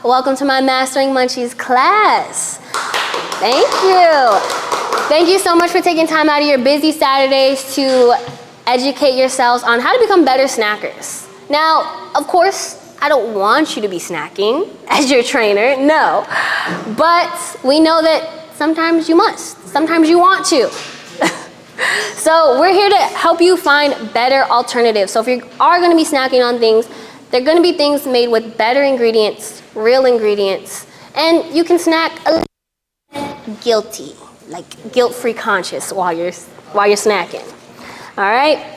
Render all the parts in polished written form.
Welcome to my Mastering Munchies class. Thank you. Thank you so much for taking time out of your busy Saturdays to educate yourselves on how to become better snackers. Now, of course, I don't want you to be snacking as your trainer, no. But we know that sometimes you must, sometimes you want to. So we're here to help you find better alternatives. So if you are gonna be snacking on things, they're gonna be things made with better ingredients, real ingredients, and you can snack a little guilty, like guilt-free conscious while you're snacking. All right?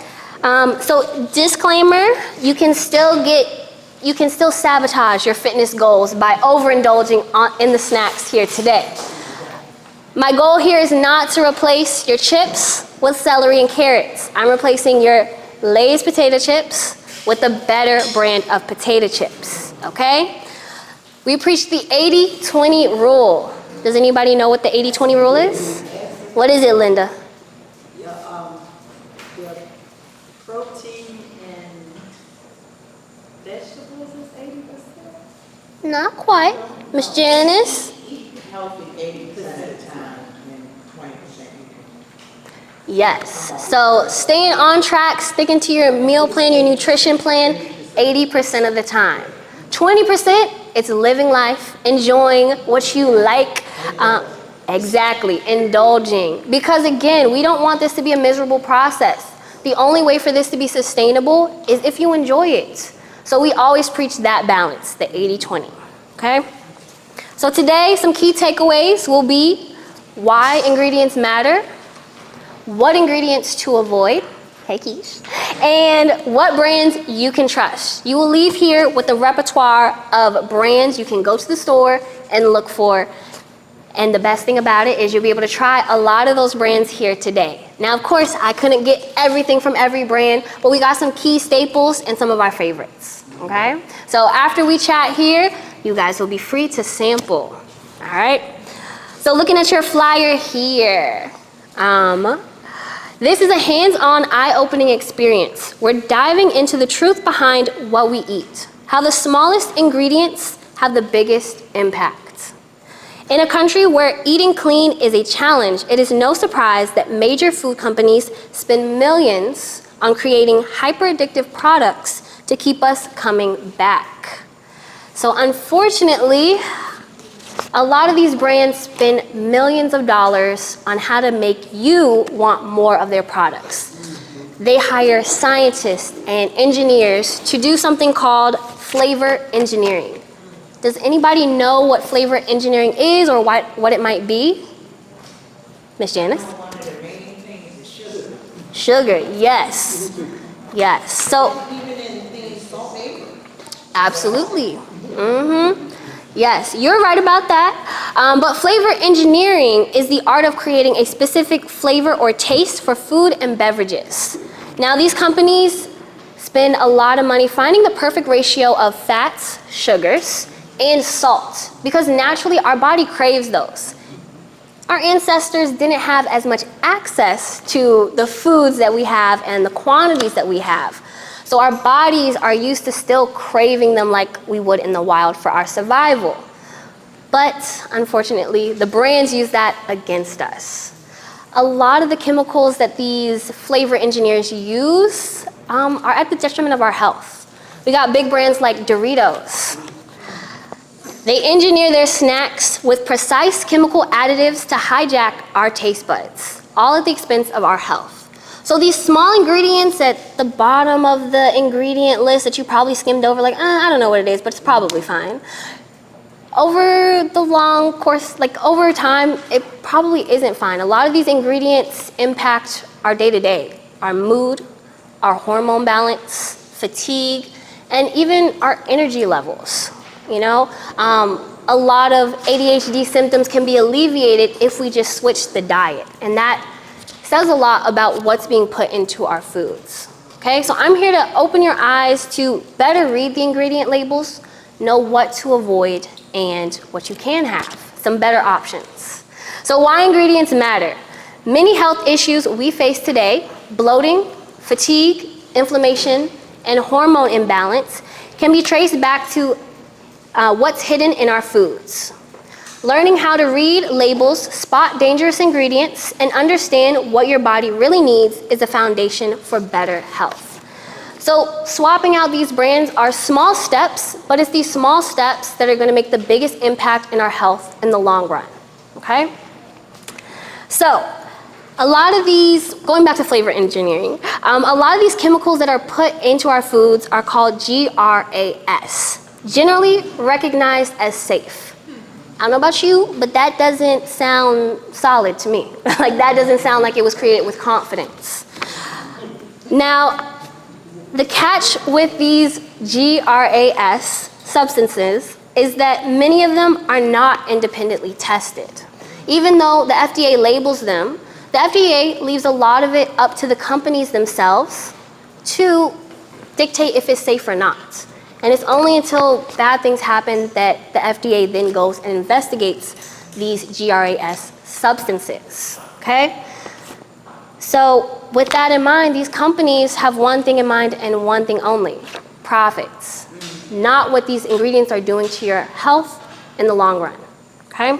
So disclaimer, you can still sabotage your fitness goals by overindulging in the snacks here today. My goal here is not to replace your chips with celery and carrots. I'm replacing your Lay's potato chips with a better brand of potato chips, okay? We preach the 80-20 rule. Does anybody know what the 80-20 rule is? What is it, Linda? The protein and vegetables is 80%? Not quite. Miss Janice? Healthy 80% of the time and 20% Yes. So staying on track, sticking to your meal plan, your nutrition plan, 80% of the time. 20%, it's living life, enjoying what you like. Exactly, indulging. Because again, we don't want this to be a miserable process. The only way for this to be sustainable is if you enjoy it. So we always preach that balance, the 80-20, okay? So today, some key takeaways will be why ingredients matter, what ingredients to avoid, hey Keish, and what brands you can trust. You will leave here with a repertoire of brands you can go to the store and look for. And the best thing about it is you'll be able to try a lot of those brands here today. Now, of course, I couldn't get everything from every brand, but we got some key staples and some of our favorites, okay? So after we chat here, you guys will be free to sample, all right? So looking at your flyer here, this is a hands-on, eye-opening experience. We're diving into the truth behind what we eat, how the smallest ingredients have the biggest impact. In a country where eating clean is a challenge, it is no surprise that major food companies spend millions on creating hyper-addictive products to keep us coming back. So unfortunately, a lot of these brands spend millions of dollars on how to make you want more of their products. They hire scientists and engineers to do something called flavor engineering. Does anybody know what flavor engineering is or what it might be? Miss Janice? One of the main things is sugar. Sugar, yes. Yes, so. Even in things salt flavor. Absolutely. Yes, you're right about that. But flavor engineering is the art of creating a specific flavor or taste for food and beverages. Now, these companies spend a lot of money finding the perfect ratio of fats, sugars, and salt, because naturally our body craves those. Our ancestors didn't have as much access to the foods that we have and the quantities that we have. So our bodies are used to still craving them like we would in the wild for our survival. But unfortunately, the brands use that against us. A lot of the chemicals that these flavor engineers use are at the detriment of our health. We got big brands like Doritos. They engineer their snacks with precise chemical additives to hijack our taste buds, all at the expense of our health. So these small ingredients at the bottom of the ingredient list that you probably skimmed over, like, I don't know what it is, but it's probably fine. Over the long course, like over time, it probably isn't fine. A lot of these ingredients impact our day-to-day, our mood, our hormone balance, fatigue, and even our energy levels. You know, a lot of ADHD symptoms can be alleviated if we just switch the diet. And that says a lot about what's being put into our foods. Okay, so I'm here to open your eyes to better read the ingredient labels, know what to avoid and what you can have, some better options. So why ingredients matter? Many health issues we face today, bloating, fatigue, inflammation, and hormone imbalance, can be traced back to what's hidden in our foods. Learning how to read labels, spot dangerous ingredients, and understand what your body really needs is a foundation for better health. So swapping out these brands are small steps, but it's these small steps that are going to make the biggest impact in our health in the long run, okay? So a lot of these, going back to flavor engineering, a lot of these chemicals that are put into our foods are called GRAS, generally recognized as safe. I don't know about you, but that doesn't sound solid to me. Like that doesn't sound like it was created with confidence. Now, the catch with these GRAS substances is that many of them are not independently tested. Even though the FDA labels them, the FDA leaves a lot of it up to the companies themselves to dictate if it's safe or not. And it's only until bad things happen that the FDA then goes and investigates these GRAS substances, okay? So with that in mind, these companies have one thing in mind and one thing only: profits, not what these ingredients are doing to your health in the long run, okay?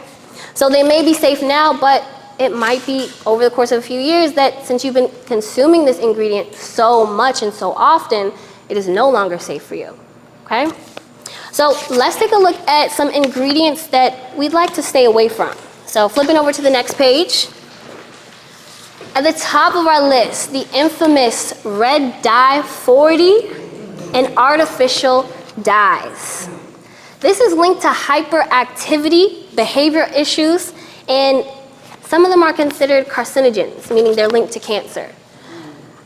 So they may be safe now, but it might be over the course of a few years that since you've been consuming this ingredient so much and so often, it is no longer safe for you, okay? So let's take a look at some ingredients that we'd like to stay away from. So flipping over to the next page. At the top of our list, the infamous red dye 40 and artificial dyes. This is linked to hyperactivity, behavior issues, and some of them are considered carcinogens, meaning they're linked to cancer.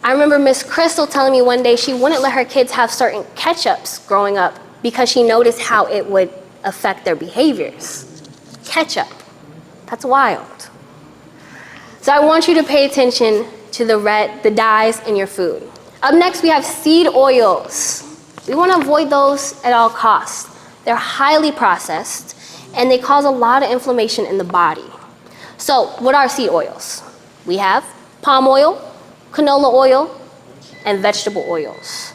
I remember Miss Crystal telling me one day she wouldn't let her kids have certain ketchups growing up because she noticed how it would affect their behaviors. Ketchup, that's wild. So I want you to pay attention to the dyes in your food. Up next, we have seed oils. We want to avoid those at all costs. They're highly processed, and they cause a lot of inflammation in the body. So what are seed oils? We have palm oil, canola oil, and vegetable oils.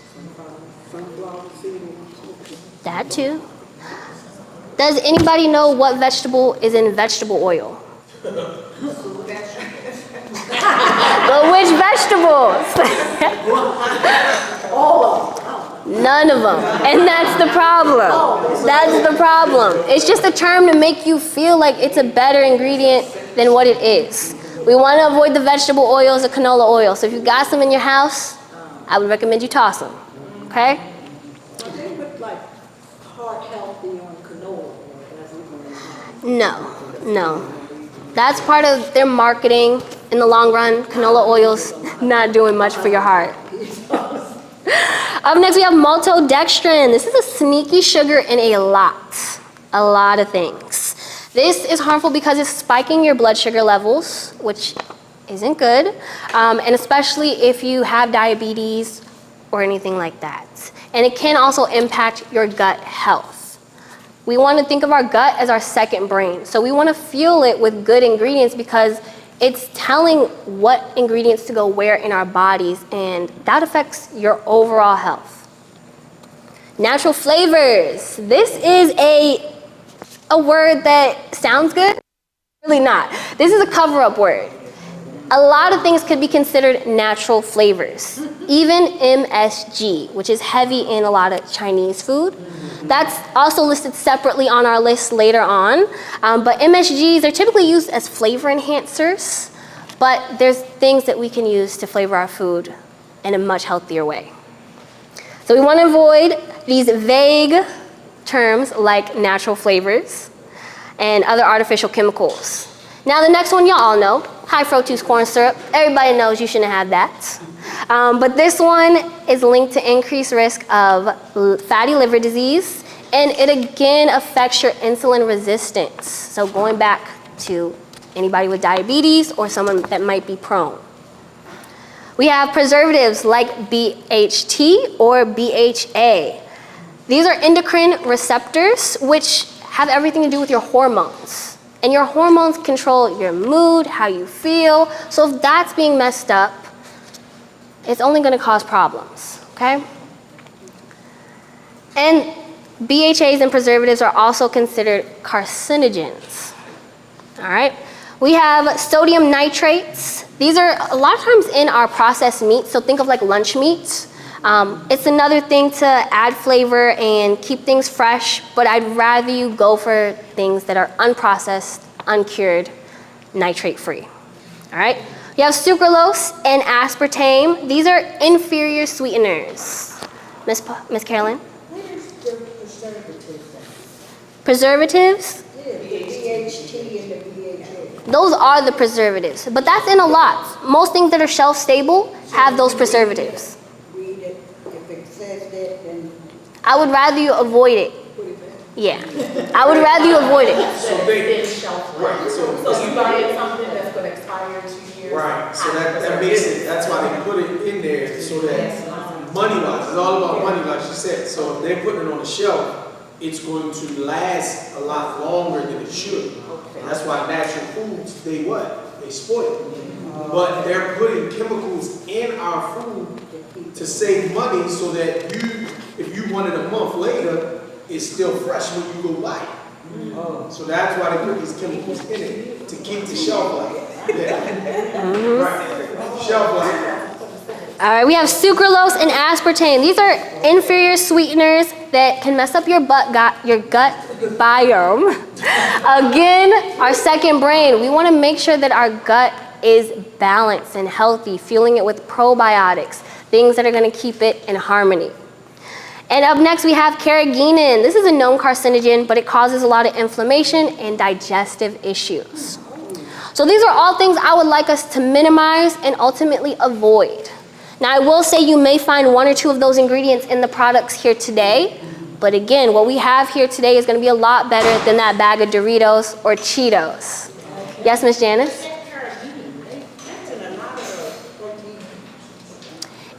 That too. Does anybody know what vegetable is in vegetable oil? But which vegetables? All of them. None of them. And that's the problem. That's the problem. It's just a term to make you feel like it's a better ingredient than what it is. We want to avoid the vegetable oils or canola oil. So if you've got some in your house, I would recommend you toss them. Okay? They put like heart healthy on canola oil. No. That's part of their marketing. In the long run, canola oil's not doing much for your heart. Up next, we have maltodextrin. This is a sneaky sugar in a lot of things. This is harmful because it's spiking your blood sugar levels, which isn't good, and especially if you have diabetes or anything like that. And it can also impact your gut health. We want to think of our gut as our second brain. So we want to fuel it with good ingredients because it's telling what ingredients to go where in our bodies, and that affects your overall health. Natural flavors. This is a word that sounds good, really not. This is a cover-up word. A lot of things could be considered natural flavors. Even MSG, which is heavy in a lot of Chinese food. That's also listed separately on our list later on. But MSGs are typically used as flavor enhancers, but there's things that we can use to flavor our food in a much healthier way. So we want to avoid these vague terms like natural flavors and other artificial chemicals. Now the next one y'all all know, high fructose corn syrup. Everybody knows you shouldn't have that. But this one is linked to increased risk of fatty liver disease, and it again affects your insulin resistance. So going back to anybody with diabetes or someone that might be prone. We have preservatives like BHT or BHA. These are endocrine receptors, which have everything to do with your hormones. And your hormones control your mood, how you feel. So if that's being messed up, it's only going to cause problems, okay? And BHAs and preservatives are also considered carcinogens. All right. We have sodium nitrates. These are a lot of times in our processed meats, so think of like lunch meats. It's another thing to add flavor and keep things fresh, but I'd rather you go for things that are unprocessed, uncured, nitrate-free. All right? You have sucralose and aspartame. These are inferior sweeteners. Miss Carolyn? What is the preservative then? Preservatives? Yeah, the DHT and the BHA. Those are the preservatives, but that's in a lot. Most things that are shelf stable have those preservatives. Read it, if it says that, then I would rather you avoid it. Yeah, I would rather you avoid it. So they, shelf life. Right, So you buy something that's gonna expire in 2 years. right, so that makes it, that's why they put it in there, so that money-wise, it's all about money, like she said. So if they're putting it on the shelf, it's going to last a lot longer than it should. And that's why natural foods, they what? They spoil. But they're putting chemicals in our food to save money so that you, if you want it a month later, it's still fresh when you go buy it. So that's why they put these chemicals in it, to keep the shelf life. Yeah. Right. Shelf life. All right, we have sucralose and aspartame. These are inferior sweeteners that can mess up your gut biome. Again, our second brain. We want to make sure that our gut is balanced and healthy, fueling it with probiotics, things that are going to keep it in harmony. And up next, we have carrageenan. This is a known carcinogen, but it causes a lot of inflammation and digestive issues. So these are all things I would like us to minimize and ultimately avoid. Now, I will say you may find one or two of those ingredients in the products here today, but again, what we have here today is going to be a lot better than that bag of Doritos or Cheetos. Yes, Miss Janice?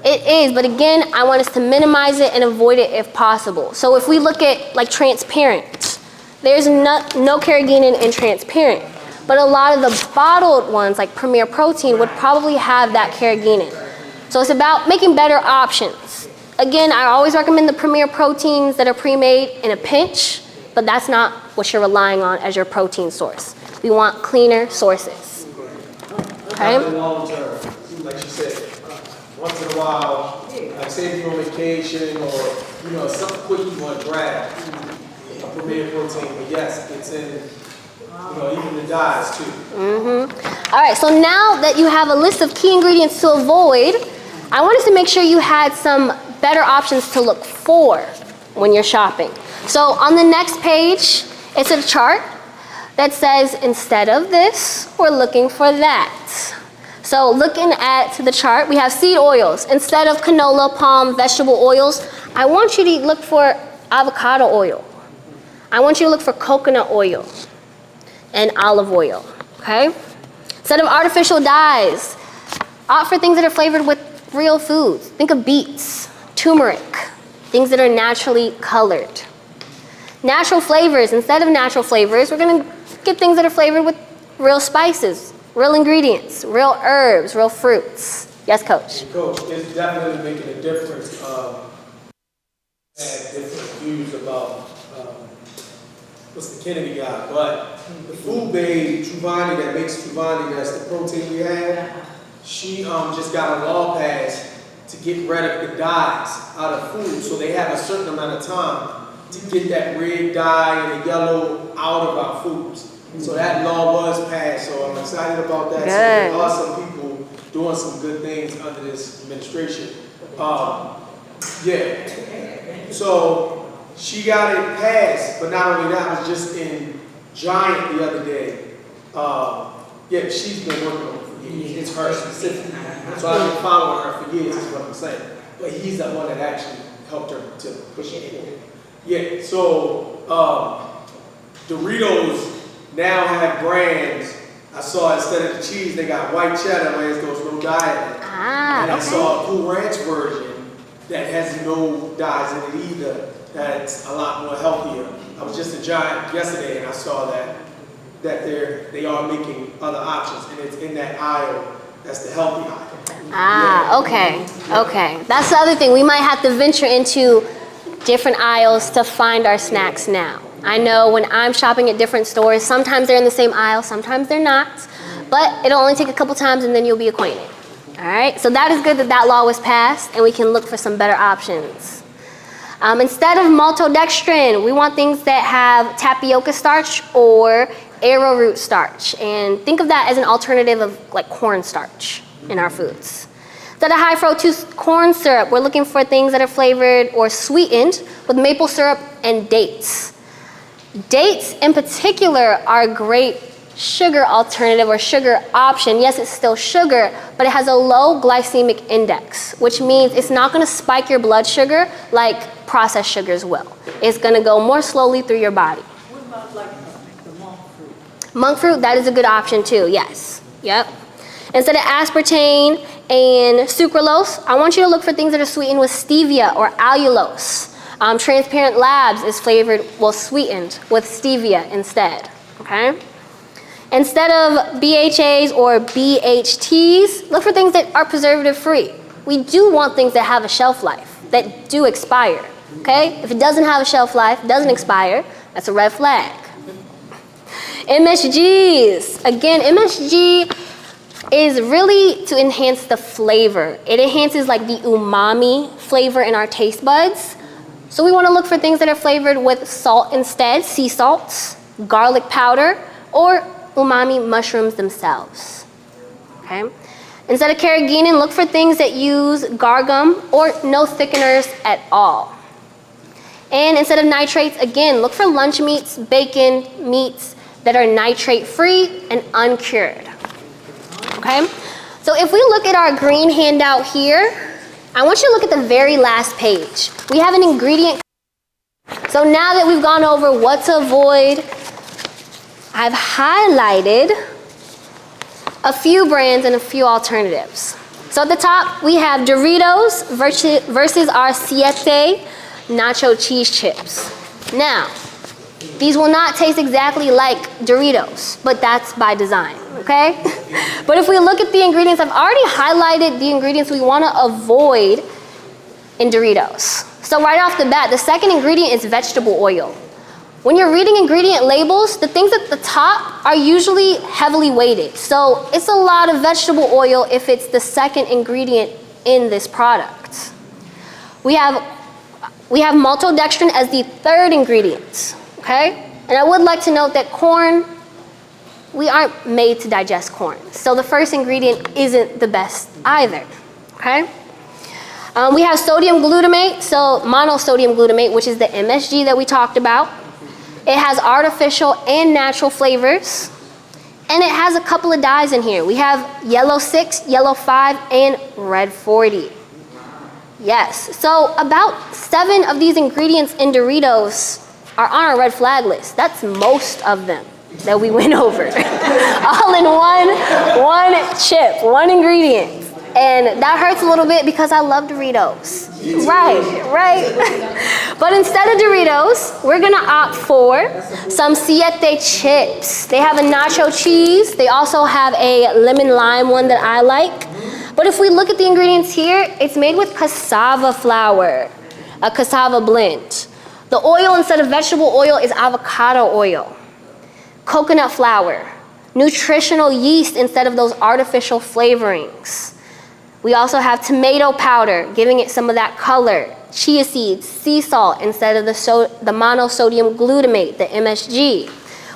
It is, but again, I want us to minimize it and avoid it if possible. So if we look at like transparent, there's no carrageenan in transparent, but a lot of the bottled ones like Premier Protein would probably have that carrageenan. So it's about making better options. Again, I always recommend the Premier Proteins that are pre-made in a pinch, but that's not what you're relying on as your protein source. We want cleaner sources. Okay? Long term, like she said, once in a while, like say if you're on vacation or something quick you want to grab, a Premier Protein. But yes, it's in even the dyes too. All right, so now that you have a list of key ingredients to avoid, I want us to make sure you had some better options to look for when you're shopping. So on the next page, it's a chart that says instead of this, we're looking for that. So looking at the chart, we have seed oils. Instead of canola, palm, vegetable oils, I want you to look for avocado oil. I want you to look for coconut oil and olive oil, okay? Instead of artificial dyes, opt for things that are flavored with real foods. Think of beets, turmeric, things that are naturally colored. Natural flavors, instead of natural flavors, we're gonna get things that are flavored with real spices, real ingredients, real herbs, real fruits. Yes, Coach? Coach, it's definitely making a difference. Had different views about what's the Kennedy guy, but the food babe, Truvani, that makes Truvani, that's the protein we have, she just got a law passed to get rid of the dyes out of food, so they have a certain amount of time to get that red dye and the yellow out of our foods. So that law was passed, so I'm excited about that. Good. So there are some people doing some good things under this administration. So she got it passed, but not only that, it was just in Giant the other day. She's been working on it for years. It's her specifically. So I've been following her for years, is what I'm saying. But he's the one that actually helped her to push it forward. Yeah, so Doritos now have brands. I saw instead of the cheese, they got white cheddar, where there's no dye in it. And I saw a Cool Ranch version that has no dyes in it either. That's a lot more healthier. I was just in Giant yesterday and I saw that they are making other options, and it's in that aisle. That's the healthy aisle. Okay. That's the other thing. We might have to venture into different aisles to find our snacks now. I know when I'm shopping at different stores, sometimes they're in the same aisle, sometimes they're not, but it'll only take a couple times and then you'll be acquainted. All right, so that is good that that law was passed and we can look for some better options. Instead of maltodextrin, we want things that have tapioca starch or arrowroot starch. And think of that as an alternative of like cornstarch in our foods. Instead of high fructose corn syrup, we're looking for things that are flavored or sweetened with maple syrup and dates. Dates in particular are a great sugar alternative or sugar option. Yes, it's still sugar, but it has a low glycemic index, which means it's not going to spike your blood sugar like processed sugars will. It's going to go more slowly through your body. What about like the monk fruit? Monk fruit, that is a good option too, yes. Yep. Instead of aspartame and sucralose, I want you to look for things that are sweetened with stevia or allulose. Transparent Labs is sweetened with stevia instead, okay? Instead of BHAs or BHTs, look for things that are preservative free. We do want things that have a shelf life, that do expire, okay? If it doesn't have a shelf life, doesn't expire, that's a red flag. MSGs, again, MSG is really to enhance the flavor. It enhances like the umami flavor in our taste buds. So we want to look for things that are flavored with salt instead, sea salts, garlic powder, or umami mushrooms themselves, okay? Instead of carrageenan, look for things that use gargum or no thickeners at all. And instead of nitrates, again, look for lunch meats, bacon, meats that are nitrate-free and uncured, okay? So if we look at our green handout here, I want you to look at the very last page. We have an ingredient. So now that we've gone over what to avoid, I've highlighted a few brands and a few alternatives. So at the top, we have Doritos versus our Siete nacho cheese chips. Now, these will not taste exactly like Doritos, but that's by design, okay? But if we look at the ingredients, I've already highlighted the ingredients we want to avoid in Doritos. So right off the bat, the second ingredient is vegetable oil. When you're reading ingredient labels, the things at the top are usually heavily weighted. So it's a lot of vegetable oil if it's the second ingredient in this product. We have maltodextrin as the third ingredient, okay? And I would like to note that corn, we aren't made to digest corn. So the first ingredient isn't the best either, okay? We have sodium glutamate, so monosodium glutamate, which is the MSG that we talked about. It has artificial and natural flavors. And it has a couple of dyes in here. We have yellow 6, yellow 5, and red 40. Yes, so about 7 of these ingredients in Doritos are on our red flag list. That's most of them that we went over. All in one chip, one ingredient. And that hurts a little bit because I love Doritos. Right. But instead of Doritos, we're gonna opt for some Siete chips. They have a nacho cheese. They also have a lemon lime one that I like. But if we look at the ingredients here, it's made with cassava flour, a cassava blend. The oil instead of vegetable oil is avocado oil. Coconut flour, nutritional yeast instead of those artificial flavorings. We also have tomato powder, giving it some of that color. Chia seeds, sea salt instead of the monosodium glutamate, the MSG.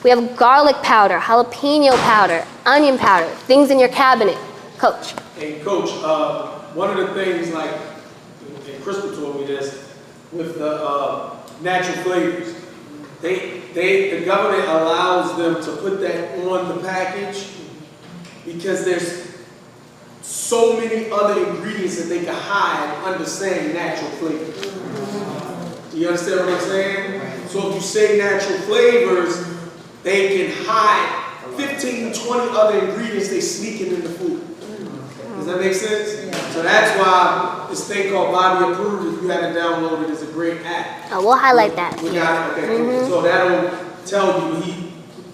We have garlic powder, jalapeno powder, onion powder, things in your cabinet. Coach. Hey, Coach, one of the things, like, and Crystal told me this, with the natural flavors, the government allows them to put that on the package because there's so many other ingredients that they can hide under saying natural flavors. Do you understand what I'm saying? So if you say natural flavors, they can hide 15, 20 other ingredients they sneaking in the food. Does that make sense? So that's why this thing called Bobby Approved, if you haven't downloaded it, is a great app. Oh, we'll highlight that. We got it, okay. So that'll tell you he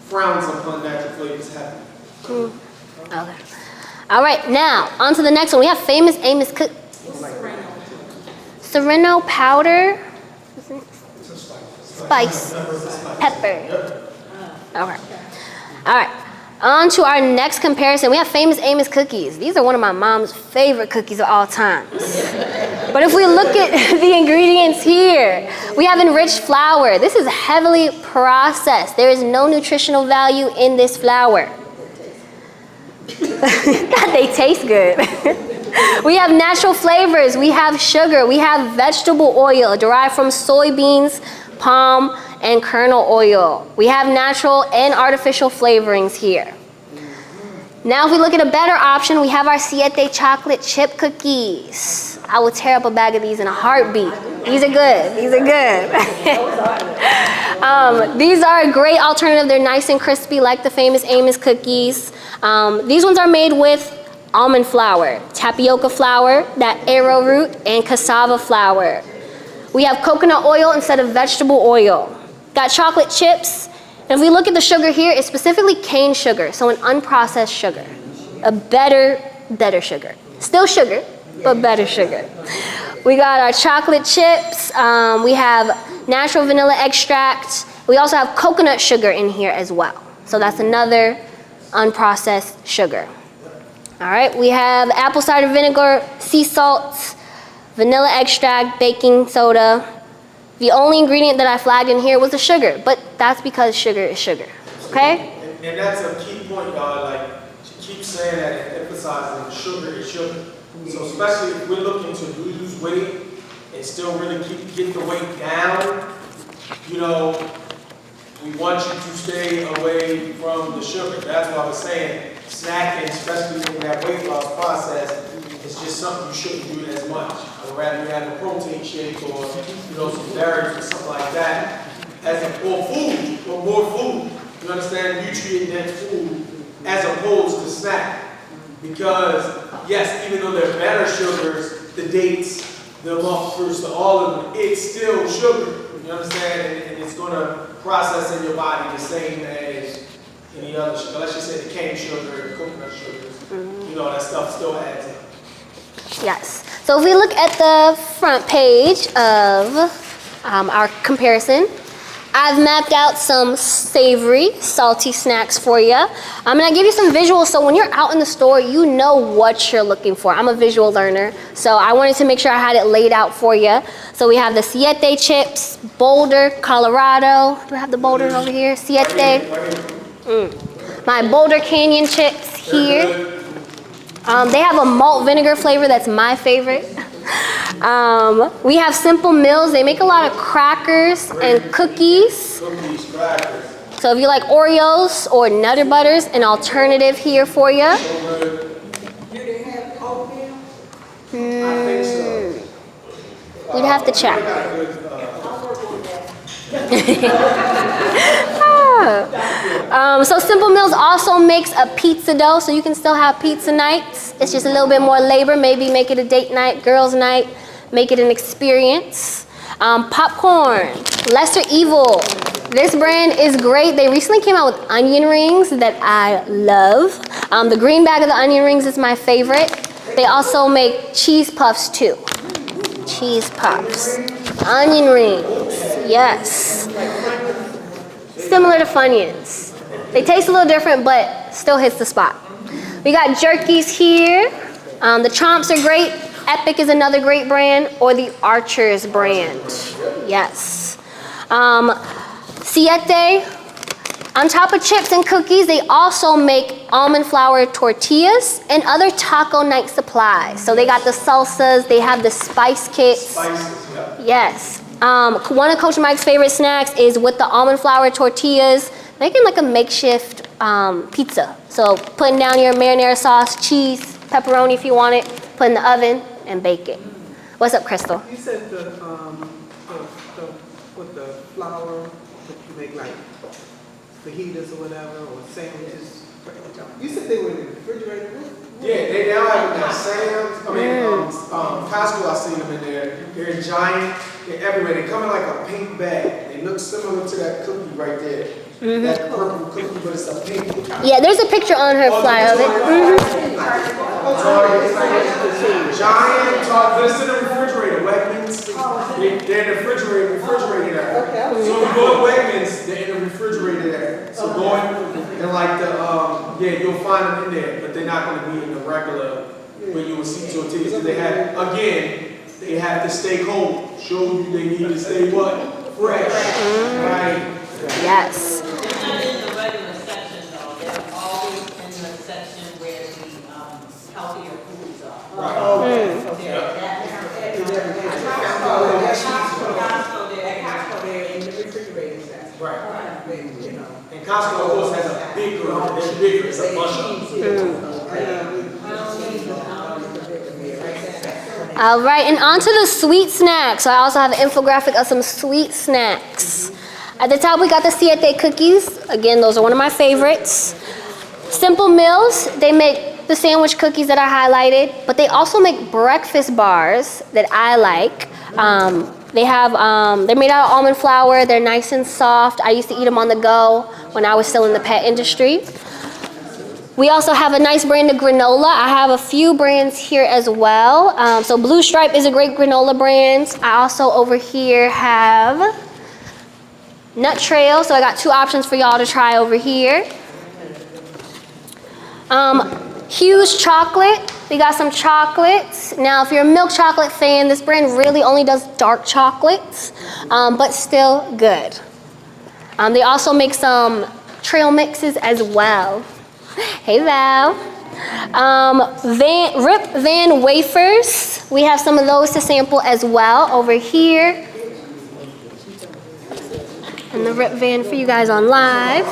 frowns upon natural flavors happening. Okay. All right, now on to the next one. We have Famous Amos Serrano powder. Spice. Pepper. Okay. All right. On to our next comparison. We have Famous Amos cookies. These are one of my mom's favorite cookies of all times. But if we look at the ingredients here, we have enriched flour. This is heavily processed. There is no nutritional value in this flour. They taste good. We have natural flavors. We have sugar. We have vegetable oil derived from soybeans, palm, and kernel oil. We have natural and artificial flavorings here. Now if we look at a better option, we have our Siete chocolate chip cookies. I will tear up a bag of these in a heartbeat. These are good. These are good. These are a great alternative. They're nice and crispy like the Famous Amos cookies. These ones are made with almond flour, tapioca flour, that arrowroot, and cassava flour. We have coconut oil instead of vegetable oil. Got chocolate chips. And if we look at the sugar here, it's specifically cane sugar, so an unprocessed sugar. A better sugar. Still sugar, but better sugar. We got our chocolate chips. We have natural vanilla extract. We also have coconut sugar in here as well. So that's another unprocessed sugar. All right, we have apple cider vinegar, sea salt, vanilla extract, baking soda. The only ingredient that I flagged in here was the sugar, but that's because sugar is sugar, okay? And that's a key point, y'all. Like, she keeps saying that and emphasizing sugar is sugar. So especially if we're looking to lose weight and still really get the weight down, you know, we want you to stay away from the sugar. That's why I was saying snacking, especially in that weight loss process, is just something you shouldn't do as much. I would rather you have a protein shake or, you know, some berries or something like that, or food, or more food. You understand? Nutrient-dense food as opposed to snack. Because, yes, even though they're better sugars, the dates, the monk fruits, all of them, it's still sugar. You understand? And it's going to process in your body the same as any other sugar. Let's just say the cane sugar, the coconut sugars, you know, that stuff still adds up. Yes. So if we look at the front page of our comparison, I've mapped out some savory, salty snacks for you. And I give you some visuals so when you're out in the store, you know what you're looking for. I'm a visual learner, so I wanted to make sure I had it laid out for you. So we have the Siete chips, Boulder, Colorado. Do I have the Boulder over here? Siete. My Boulder Canyon chips here. They have a malt vinegar flavor that's my favorite. We have Simple Mills. They make a lot of crackers and cookies. Cookies, crackers. So if you like Oreos or Nutter Butters, an alternative here for you. Do they have oatmeal? I think so. We'd have to check. They got a good, So Simple Mills also makes a pizza dough, so you can still have pizza nights. It's just a little bit more labor. Maybe make it a date night, girls' night. Make it an experience. Popcorn, Lesser Evil. This brand is great. They recently came out with onion rings that I love. The green bag of the onion rings is my favorite. They also make cheese puffs too. Cheese puffs. Onion rings, yes. Similar to Funyuns. They taste a little different, but still hits the spot. We got jerkies here. The Chomps are great. Epic is another great brand, or the Archer's brand. Yes. Siete, on top of chips and cookies, they also make almond flour tortillas and other taco night supplies. So they got the salsas, they have the spice kits. spices, yeah. Yes. One of Coach Mike's favorite snacks is with the almond flour tortillas, making like a makeshift pizza. So putting down your marinara sauce, cheese, pepperoni if you want it, put in the oven and bake it. What's up, Crystal? You said with the flour that you make like fajitas or whatever, or sandwiches. You said they were in the refrigerator. Yeah, they now have them at Sam's. I mean, Costco, I've seen them in there. They're giant. They're everywhere. They come in like a pink bag. They look similar to that cookie right there. That purple cookie, but it's a pink. Yeah, there's a picture on her flyer of it. Giant, but it's in the refrigerator. Wegmans. They're in the refrigerator there. Okay. So you go to Wegmans, they're in the refrigerator there. So going and like the you'll find them in there, but they're not going to be in the regular where you will see tortillas. Because they have to stay cold. Show you they need to stay what? Fresh. Right. Yes. They're not in the regular section though, they're always in the section where the healthier foods are. Right. Costco, they're in the refrigerator section. Right. You know. And Costco, of course, has a bigger, they're bigger, it's a bunch of All right, and on to the sweet snacks. So I also have an infographic of some sweet snacks. At the top, we got the siete cookies. Again, those are one of my favorites. Simple Meals, they make the sandwich cookies that I highlighted, but they also make breakfast bars that I like. They're made out of almond flour. They're nice and soft. I used to eat them on the go when I was still in the pet industry. We also have a nice brand of granola. I have a few brands here as well. So Blue Stripe is a great granola brand. I also over here have Nut Trail. So I got two options for y'all to try over here. Huge Chocolate. We got some chocolates. Now, if you're a milk chocolate fan, this brand really only does dark chocolates, but still good. They also make some trail mixes as well. Hey, Val. Rip Van wafers. We have some of those to sample as well over here. And the Rip Van for you guys on live.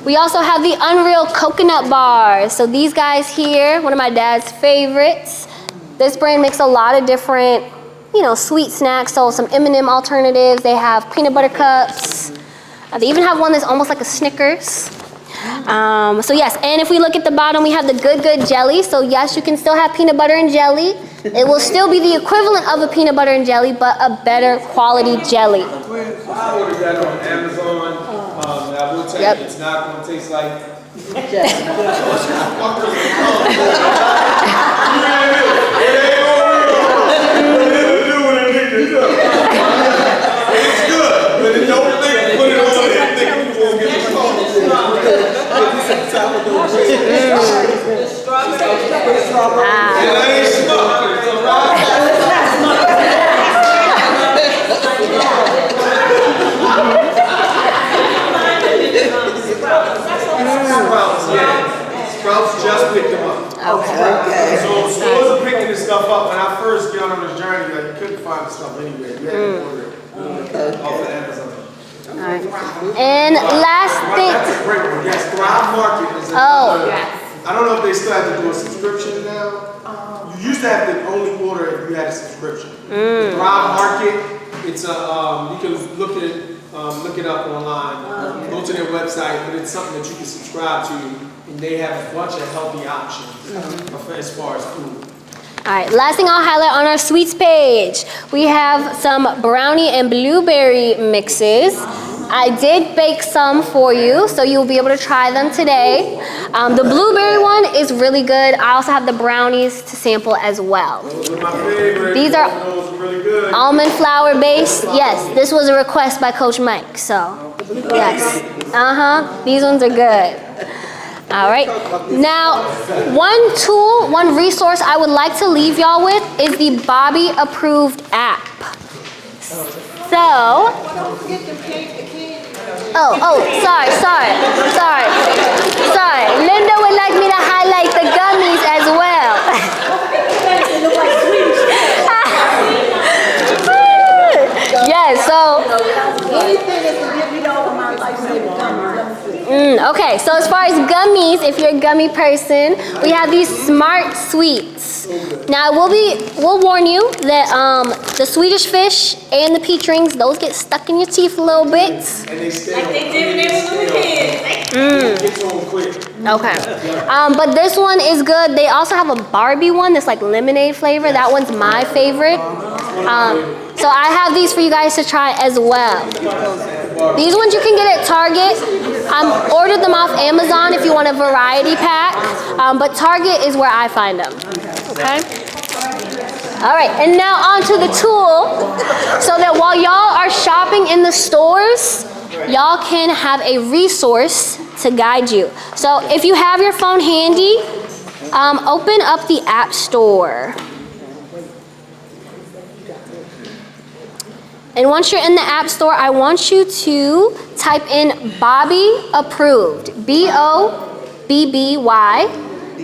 We also have the Unreal Coconut Bars. So these guys here, one of my dad's favorites. This brand makes a lot of different, sweet snacks. So some M&M alternatives. They have peanut butter cups. They even have one that's almost like a Snickers. So yes, and if we look at the bottom, we have the Good jelly. So yes, you can still have peanut butter and jelly. It will still be the equivalent of a peanut butter and jelly, but a better quality jelly. I ordered that on Amazon. I will tell you, it's not going to taste like. It's good, but it don't think put it on there and think you won't get the call. And I ain't smoking, it's all right. Sprouts just picked them up. Okay. So stores are picking this stuff up. When I first got on this journey, you couldn't find the stuff anywhere. You had to order it off of Amazon. All right. And last thing. That's a great one. Yes, Thrive Market is another. I don't know if they still have to do a subscription now. You used to have to only order if you had a subscription. Thrive Market, it's a you can look it up online. Go to their website, but it's something that you can subscribe to, and they have a bunch of healthy options as far as food. All right, last thing I'll highlight on our sweets page, we have some brownie and blueberry mixes. I did bake some for you, so you'll be able to try them today. The blueberry one is really good. I also have the brownies to sample as well. Those are my favorite. These are those are really good. almond flour based. Yes, this was a request by Coach Mike, so yes. These ones are good. All right. Now, one resource I would like to leave y'all with is the Bobby approved app. So, sorry. Linda would like me to highlight the gummies as well. Yes, so. Okay, so as far as gummies, if you're a gummy person, we have these Smart Sweets. Now, we'll warn you that the Swedish fish and the peach rings, those get stuck in your teeth a little bit. And they stay Like they did when they were little kids. Get to them quick. Okay, but this one is good. They also have a Barbie one that's like lemonade flavor. That one's my favorite. So I have these for you guys to try as well. These ones you can get at Target. Ordered them off Amazon if you want a variety pack, but Target is where I find them. Okay. All right, and now on to the tool, so that while y'all are shopping in the stores, y'all can have a resource to guide you. So if you have your phone handy, open up the App Store. And once you're in the App Store, I want you to type in Bobby Approved. B-O-B-B-Y,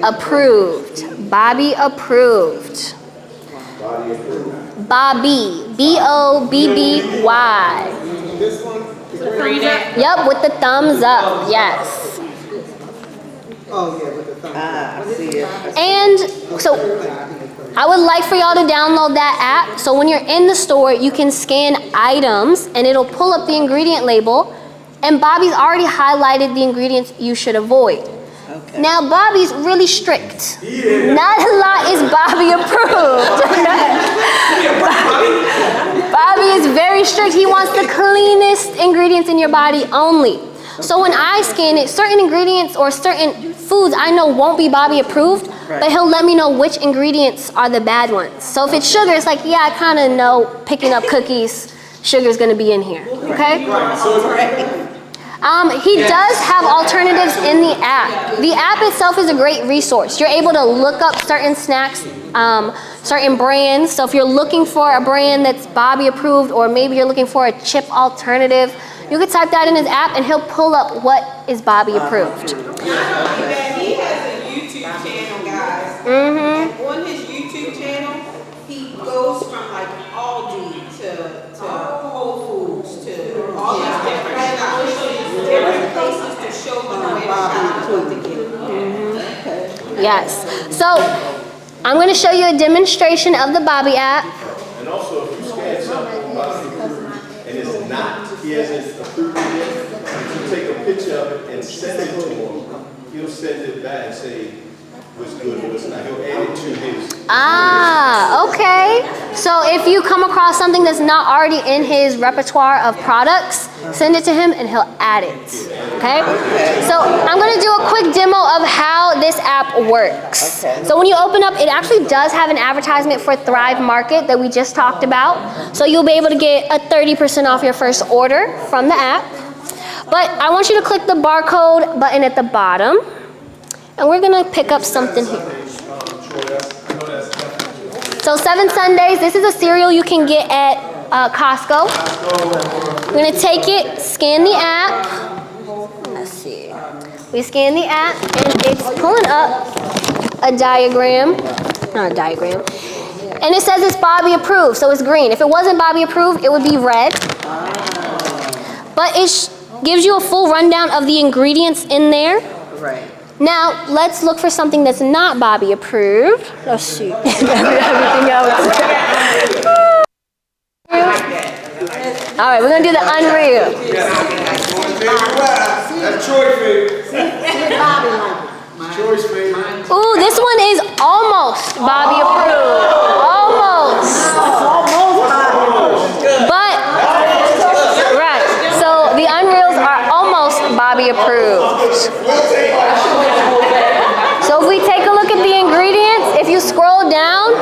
approved. Bobby Approved. Bobby, B-O-B-B-Y. This one? Yep, with the thumbs up, yes. Oh, yeah, with the thumb. I see it. And so I would like for y'all to download that app, so when you're in the store, you can scan items and it'll pull up the ingredient label, and Bobby's already highlighted the ingredients you should avoid. Okay. Now, Bobby's really strict. Not a lot is Bobby approved. Bobby is very strict. He wants the cleanest ingredients in your body only. So when I scan it, certain ingredients or certain foods I know won't be Bobby approved, but he'll let me know which ingredients are the bad ones. So if it's sugar, it's like, yeah, I kind of know picking up cookies, sugar's going to be in here, okay? He does have alternatives in the app. The app itself is a great resource. You're able to look up certain snacks, certain brands. So if you're looking for a brand that's Bobby approved, or maybe you're looking for a chip alternative, you can type that in his app and he'll pull up what is Bobby approved. Not only that, he has a YouTube channel, guys. And on his YouTube channel, he goes from like Aldi to Whole Foods to all these different places to show them where to shop, what to get. Yes. So I'm going to show you a demonstration of the Bobby app. And also, if you scan something on Bobby and it's not, he hasn't approved it yet, if you take a picture of it and send it to him, he'll send it back and say what's good and what's not. He'll add it to his. Ah, okay. So if you come across something that's not already in his repertoire of products, send it to him and he'll add it. Okay? So I'm going to do a quick demo of how this app works. So when you open up, it actually does have an advertisement for Thrive Market that we just talked about. So you'll be able to get a 30% off your first order from the app. But I want you to click the barcode button at the bottom. And we're going to pick up something here. So 7 Sundays, this is a cereal you can get at Costco. We're going to take it, scan the app. Let's see. We scan the app, and it's pulling up a diagram. Not a diagram. And it says it's Bobby approved, so it's green. If it wasn't Bobby approved, it would be red. But it gives you a full rundown of the ingredients in there. Right. Now, let's look for something that's not Bobby approved. Oh, shoot. Everything else. All right, we're going to do the unreal. That's Troy's favorite. Troy's favorite. Ooh, this one is almost Bobby approved. Almost. But, right, so the unreals are almost Bobby approved. So if we take a look at the ingredients, if you scroll down,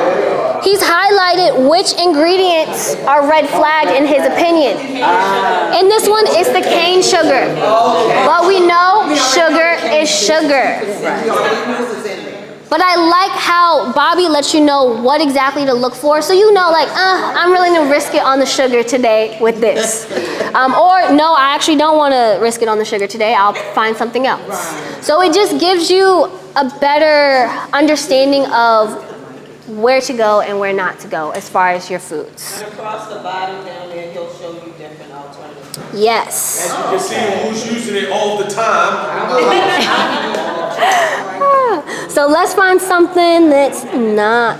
he's highlighted which ingredients are red flagged in his opinion. And this one is the cane sugar. But we know sugar is sugar. But I like how Bobby lets you know what exactly to look for. So you know, like, I'm really going to risk it on the sugar today with this. Or, no, I actually don't want to risk it on the sugar today. I'll find something else. So it just gives you a better understanding of where to go and where not to go as far as your foods. And across the bottom down there, he'll show you different alternatives. Yes. As you can see, who's using it all the time. So let's find something that's not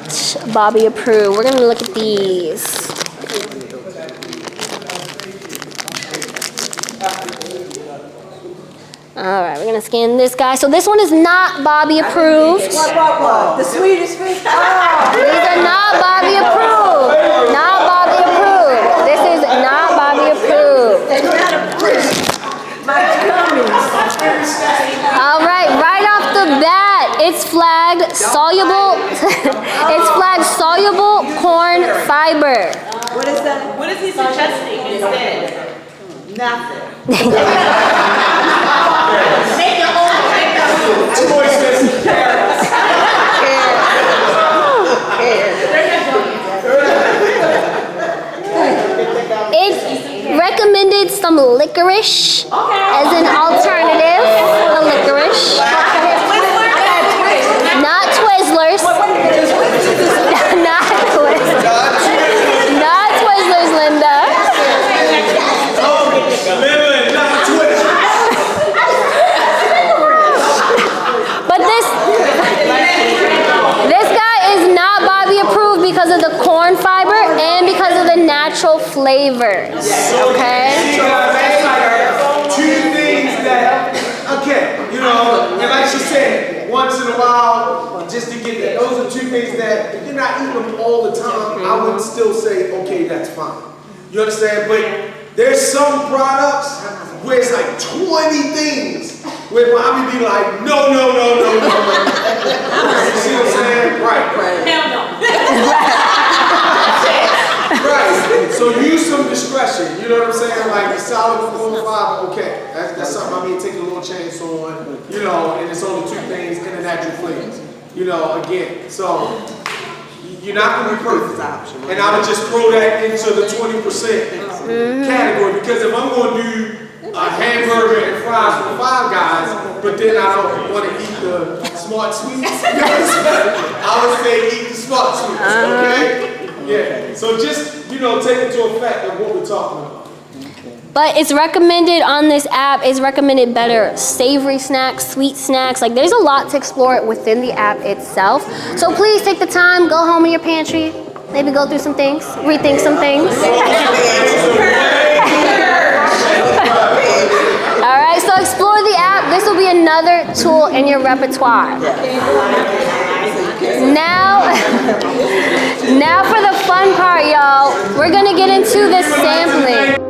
Bobby approved. We're going to look at these. All right, we're going to scan this guy. So this one is not Bobby approved. What? The sweetest fish? These are not Bobby approved. Not Bobby approved. This is not Bobby approved. All right, right off the bat, it's flagged soluble. It's flagged soluble corn fiber. What is that? What is he suggesting instead? Nothing. Make your own, make your own. Troi says carrots. It recommended some licorice as an alternative to licorice. Not Twizzlers. Not Twizzlers. Not Twizzlers, Linda. Lemon, not Twitter. But this guy is not Bobby approved because of the corn fiber and because of the natural flavors. Okay? See, guys, that's like two things that, okay, you know, and like she said, once in a while, just to get that, those are two things that, if you're not eating them all the time, I would still say, okay, that's fine. You understand? But there's some products where it's like 20 things where Bobby be like, no. You see what I'm saying? Right. Hell no. Right. So use some discretion. You know what I'm saying? Like the solid corn fiber, okay. That's something I mean, take a little chance on. You know, and it's only two things in the natural flavors. You know, again. So you're not gonna be perfect. And I would just throw that into the 20% category, because if I'm gonna do a hamburger and fries for Five Guys, but then I don't want to eat the smart sweets, I would say eat the smart sweets, okay? Yeah, so just, you know, take into effect of what we're talking about. But it's recommended on this app, it's recommended better savory snacks, sweet snacks. Like there's a lot to explore within the app itself. So please take the time, go home in your pantry, maybe go through some things, rethink some things. All right, so explore the app. This will be another tool in your repertoire. Now for the fun part, y'all. We're gonna get into the sampling.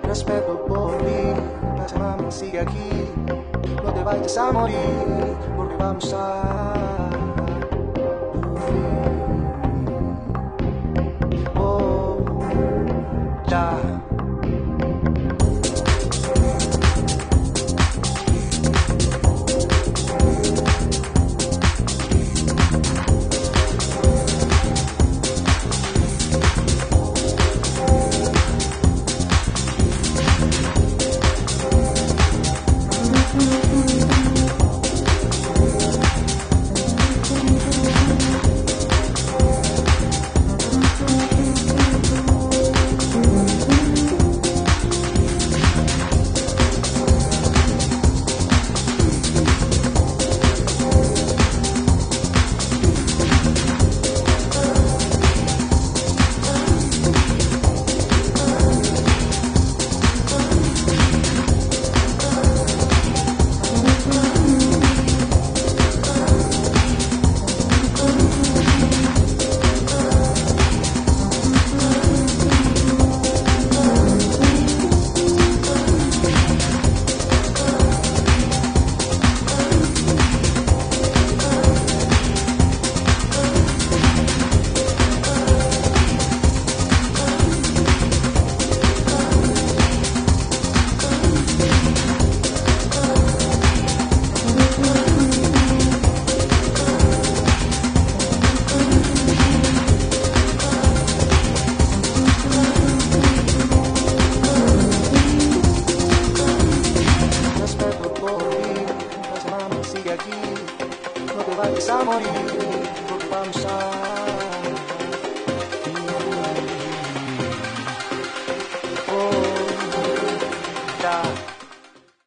Respeto por ti, pasa mamá, sigue aquí. No te vayas a morir, porque vamos a sufrir. Oh, ya. aquí. No te vayas a morir, porque vamos a